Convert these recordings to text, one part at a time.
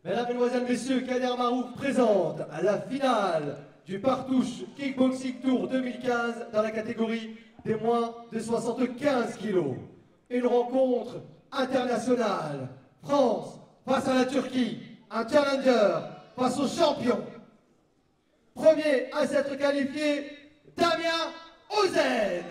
Mesdames, Mesdemoiselles, Messieurs, Kader Marouf présente à la finale du Partouche Kickboxing Tour 2015 dans la catégorie des moins de 75 kilos. Une rencontre internationale. France face à la Turquie. Un challenger face au champion. Premier à s'être qualifié, Damien Ozen.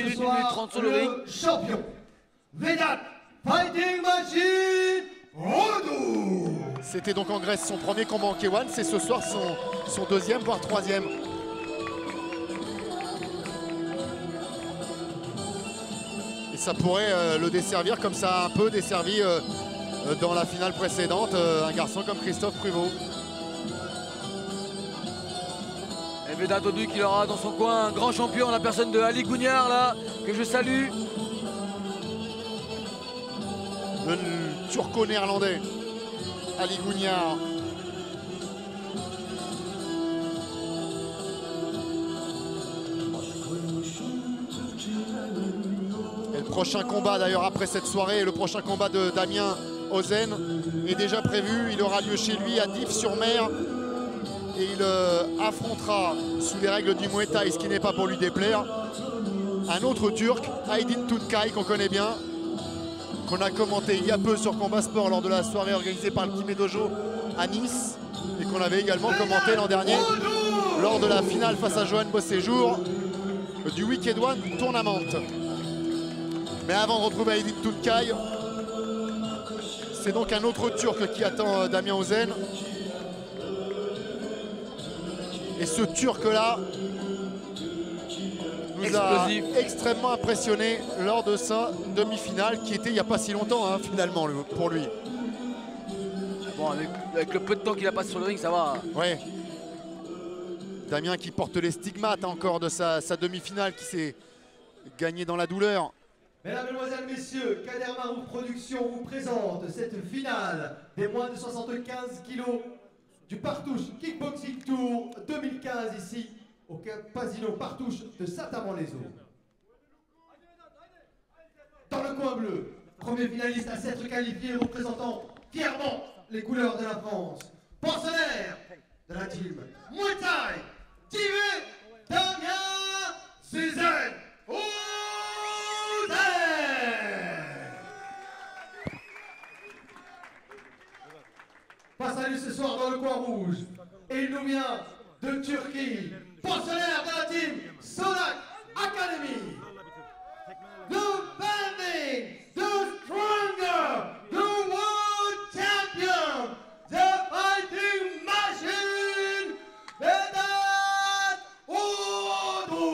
Ce soir, le champion, Vedat Fighting Machine Odo. C'était donc en Grèce son premier combat en K1, c'est ce soir son deuxième, voire troisième. Et ça pourrait le desservir comme ça a un peu desservi dans la finale précédente, un garçon comme Christophe Pruvot. Et Vedat Odu qui aura dans son coin un grand champion, la personne de Ali Gougnard là, que je salue. Le turco-néerlandais, Ali Gougnard. Et le prochain combat d'ailleurs après cette soirée, le prochain combat de Damien Ozen est déjà prévu. Il aura lieu chez lui à Dives-sur-Mer. Et il affrontera, sous les règles du Muay Thai, ce qui n'est pas pour lui déplaire, un autre Turc, Aydin Tuncay, qu'on connaît bien, qu'on a commenté il y a peu sur Combat Sport lors de la soirée organisée par le Kimé Dojo à Nice, et qu'on avait également commenté l'an dernier lors de la finale face à Johan Bosséjour du Wicked One Tournament. Mais avant de retrouver Aydin Tuncay, c'est donc un autre Turc qui attend Damien Ozen. Et ce Turc-là nous a extrêmement impressionné lors de sa demi-finale qui était il n'y a pas si longtemps hein, finalement pour lui. Bon, avec le peu de temps qu'il a passé sur le ring, ça va. Ouais. Damien qui porte les stigmates encore de sa demi-finale qui s'est gagné dans la douleur. Mesdames, Mesdemoiselles, Messieurs, Kader Marouf Productions vous présente cette finale des moins de 75 kilos du Partouche Kickboxing Tour 2015 ici au Casino Partouche de Saint-Amand-les-Eaux. Dans le coin bleu, premier finaliste à s'être qualifié représentant fièrement les couleurs de la France, pensionnaire de la team Muay Thai, Damien Ozen. Face à lui ce soir dans le coin rouge. Et il nous vient de Turquie, pensionnaire de la team Solak Academy. The defending, the stronger, the world champion, the fighting machine, Vedat Odu.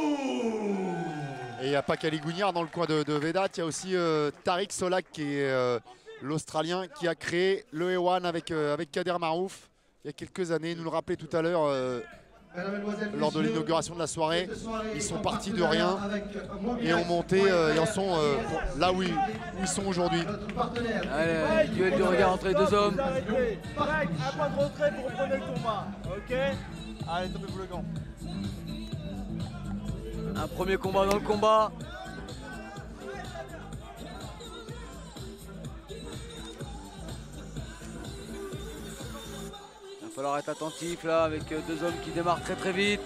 Et il n'y a pas qu'Ali Gougnard dans le coin de Vedat, il y a aussi Tariq Solak qui est l'Australien qui a créé le E1 avec Kader Marouf il y a quelques années. Il nous le rappelait tout à l'heure lors de l'inauguration de la soirée. Ils sont partis de rien et ont monté et en sont là où ils sont aujourd'hui. Allez, duel de regard entre les deux hommes. Un point de retrait pour reprendre le combat. Ok. Allez, tapez-vous le gant. Un premier combat dans le combat. Il va falloir être attentif là avec deux hommes qui démarrent très très vite,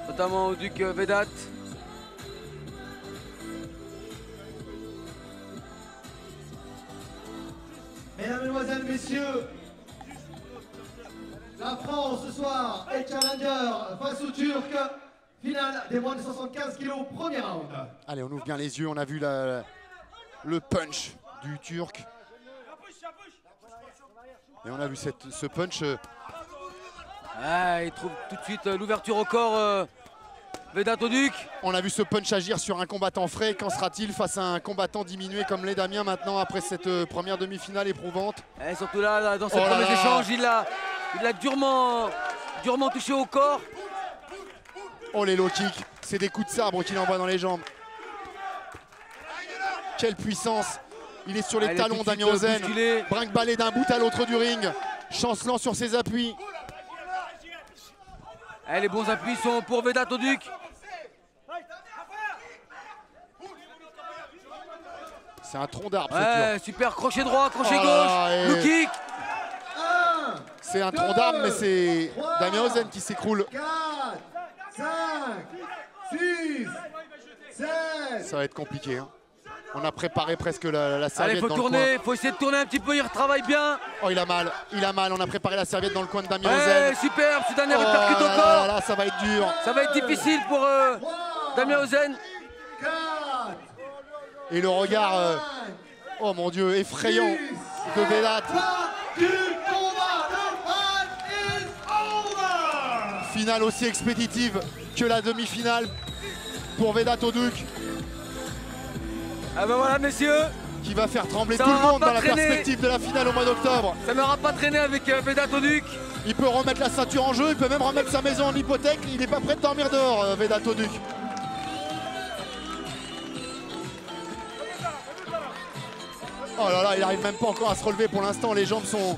notamment au Duc Vedat. Mesdames, Mesdemoiselles, Messieurs, la France ce soir est challenger face aux Turcs. Finale des moins de 75 kilos, premier round. Allez, on ouvre bien les yeux, on a vu le punch du Turc. Et on a vu ce punch. Ah, il trouve tout de suite l'ouverture au corps, Vedat Oduc. On a vu ce punch agir sur un combattant frais. Qu'en sera-t-il face à un combattant diminué comme l'est Damien maintenant après cette première demi-finale éprouvante? Et surtout là, dans ces premiers échanges, il l'a durement touché au corps. Oh, les low kicks, c'est des coups de sabre qu'il envoie dans les jambes. Quelle puissance! Il est sur les talons, Damien Ozen. Brinque-ballé d'un bout à l'autre du ring. Chancelant sur ses appuis. Et les bons appuis sont pour Vedat Oduc. C'est un tronc d'arbre, Ouais, super crochet droit, crochet gauche, low kick. C'est un tronc d'arbre, mais c'est Damien Ozen qui s'écroule. 4, 5, 6, 7. Ça va être compliqué. Hein. On a préparé presque la serviette. Allez, faut dans tourner, le coin. faut essayer de tourner un petit peu, il retravaille bien. Oh, il a mal. On a préparé la serviette dans le coin de Damien Ouais, Ozen. super, ce dernier Oh répercute au là corps. là, ça va être dur. Ça va être difficile pour Damien Ozen. 4, Et le regard, oh mon Dieu, effrayant de Vedat. du combat, le fight is over. Finale aussi expéditive que la demi-finale pour Vedat Oduc, Ah ben voilà, messieurs, qui va faire trembler Ça tout le n'aura monde pas dans la traîné. perspective de la finale au mois d'octobre. ça n'aura pas traîné avec Vedat Oduc. Il peut remettre la ceinture en jeu, il peut même remettre sa maison en hypothèque. Il n'est pas prêt de dormir dehors, Vedat Oduc. Oh là là, il n'arrive même pas encore à se relever pour l'instant. Les jambes sont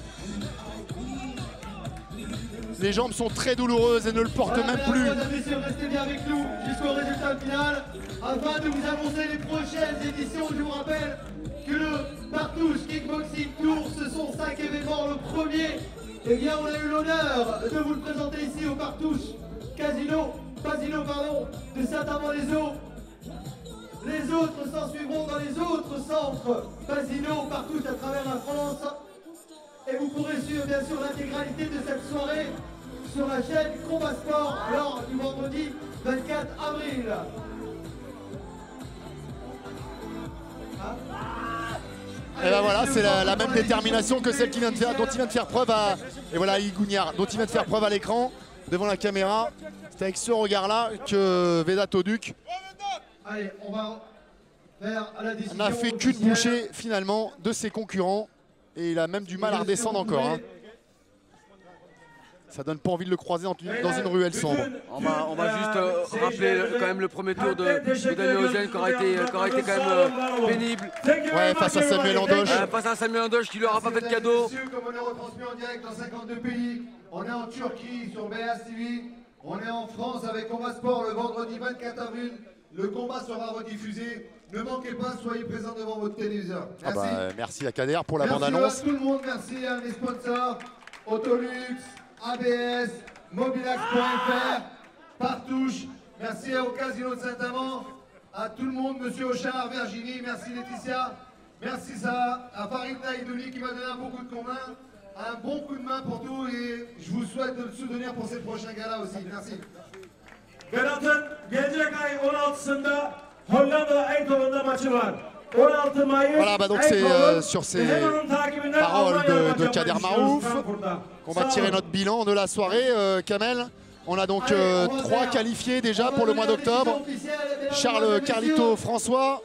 très douloureuses et ne le portent Voilà, même plus. mesdames et messieurs, restez bien avec nous jusqu'au résultat final afin de vous annoncer les prochaines éditions. Je vous rappelle que le Partouche Kickboxing Tour, ce sont 5 événements. Le premier, eh bien, on a eu l'honneur de vous le présenter ici au Partouche Casino de Saint-Amand-les-Eaux. Les autres s'en suivront dans les autres centres Casino partout à travers la France. Et vous pourrez suivre bien sûr l'intégralité de cette soirée sur la chaîne Combat Sport lors du vendredi 24 avril. Et ben voilà, c'est la même détermination que celle dont il vient de faire preuve et voilà, Igougnard, dont il vient de faire preuve à l'écran, devant la caméra. C'est avec ce regard-là que Vedat Oduc Allez, on va faire la décision. n'a fait qu'une officielle. bouchée finalement de ses concurrents. Et il a même du mal à redescendre encore. Hein. Ça donne pas envie de le croiser dans une ruelle sombre. On va juste rappeler quand même le premier tour de Damien Ozen qui aura été quand même pénible. Ouais, face à Samuel Andoche. Face à Samuel Andoche qui lui aura pas fait de cadeau. Messieurs, comme on est retransmis en direct dans 52 pays, on est en Turquie sur BS TV, on est en France avec Combat Sport le vendredi 24 avril. Le combat sera rediffusé. Ne manquez pas, soyez présents devant votre téléviseur. Ah Merci. bah, merci à Kader pour la Merci bande-annonce. à tout le monde, merci à mes sponsors, Autolux, ABS, Mobilax.fr, Partouche, merci au Casino de Saint-Amand, à tout le monde, Monsieur Auchard, Virginie, merci Laetitia, merci Sarah, à Farid Naïdouli qui m'a donné un bon coup de main, un bon coup de main pour tout et je vous souhaite de le soutenir pour ces prochains galas aussi. Merci. Vedat'ın gelecek ay 16'sında Hollanda Eindhoven'da maçı var. 16 Mayıs Voilà, bah donc c'est sur ces Hemen takibinde paroles Almanya de maçı Kader yapmayı Marouf düşünüyoruz Frankfurt'ta. qu'on va tirer notre bilan de la soirée, Kamel. On a donc Allez, on va 3 faire- qualifiés déjà on va pour le donner mois la décision d'octobre. officielle, mesdames, Charles mesdames, Carlito messieurs. François,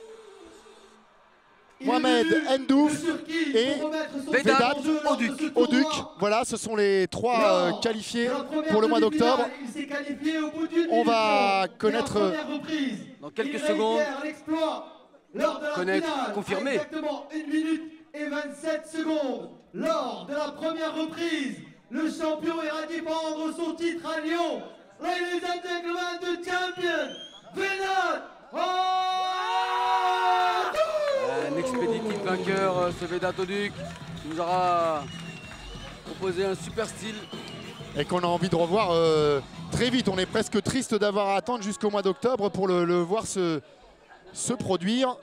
Il est Mohamed venu Ndouf de Turquie et pour remettre son Vedat titre en jeu lors de ce Oduc. tournoi. Voilà, ce sont les 3 Lors qualifiés de la première pour le mois demi-finale, d'octobre. Il s'est qualifié au bout d'une On va minute. connaître- Et la première reprise, Dans quelques il secondes, réitère l'exploit lors de la connaître, finale, confirmer. Exactement 1 minute et 27 secondes. Lors de la première reprise, le champion ira défendre son titre à Lyon. Ladies and gentlemen, the champion, Vedat Oduc. un expéditif vainqueur, ce Vedat Oduc, qui nous aura proposé un super style. Et qu'on a envie de revoir très vite. On est presque triste d'avoir à attendre jusqu'au mois d'octobre pour le voir se produire.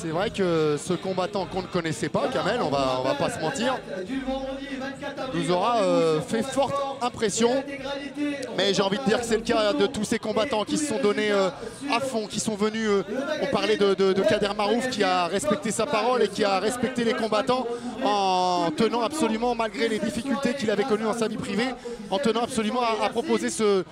C'est vrai que ce combattant qu'on ne connaissait pas, Kamel, on va pas se mentir, nous aura fait forte impression. Mais j'ai envie de dire que c'est le cas de tous ces combattants qui se sont donnés à fond, qui sont venus. On parlait de Kader Marouf qui a respecté sa parole et qui a respecté les combattants en tenant absolument, malgré les difficultés qu'il avait connues dans sa vie privée, en tenant absolument à proposer ce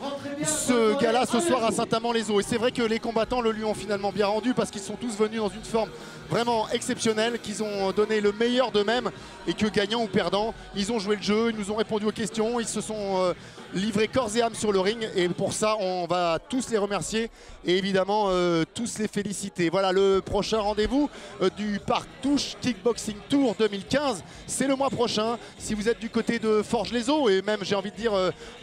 gala ce soir à Saint-Amand-les-Eaux. Et c'est vrai que les combattants le lui ont finalement bien rendu parce qu'ils sont tous venus dans une forme vraiment exceptionnelle, qu'ils ont donné le meilleur d'eux-mêmes et que gagnants ou perdants, ils ont joué le jeu, ils nous ont répondu aux questions, ils se sont livrés corps et âme sur le ring et pour ça on va tous les remercier et évidemment tous les féliciter. Voilà le prochain rendez-vous du Partouche Kickboxing Tour 2015, c'est le mois prochain. Si vous êtes du côté de Forges-les-Eaux et même j'ai envie de dire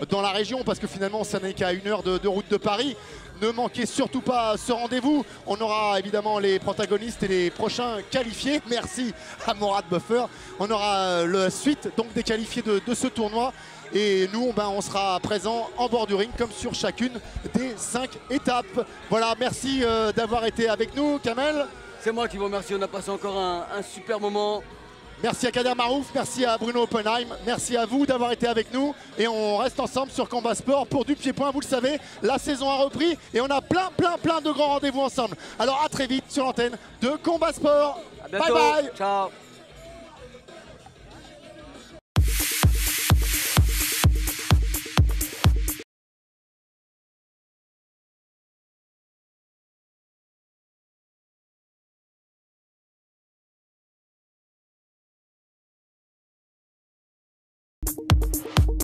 dans la région, parce que finalement ça n'est qu'à 1 heure de route de Paris, ne manquez surtout pas ce rendez-vous. On aura évidemment les protagonistes et les prochains qualifiés. Merci à Morad Buffer. On aura la suite donc des qualifiés de ce tournoi. Et nous, on sera présents en bord du ring comme sur chacune des 5 étapes. Voilà, merci d'avoir été avec nous, Kamel. C'est moi qui vous remercie, on a passé encore un super moment. Merci à Kader Marouf, merci à Bruno Oppenheim, merci à vous d'avoir été avec nous et on reste ensemble sur Combat Sport pour du pied-point. Vous le savez, la saison a repris et on a plein de grands rendez-vous ensemble. Alors à très vite sur l'antenne de Combat Sport. À bientôt. Bye bye. Ciao.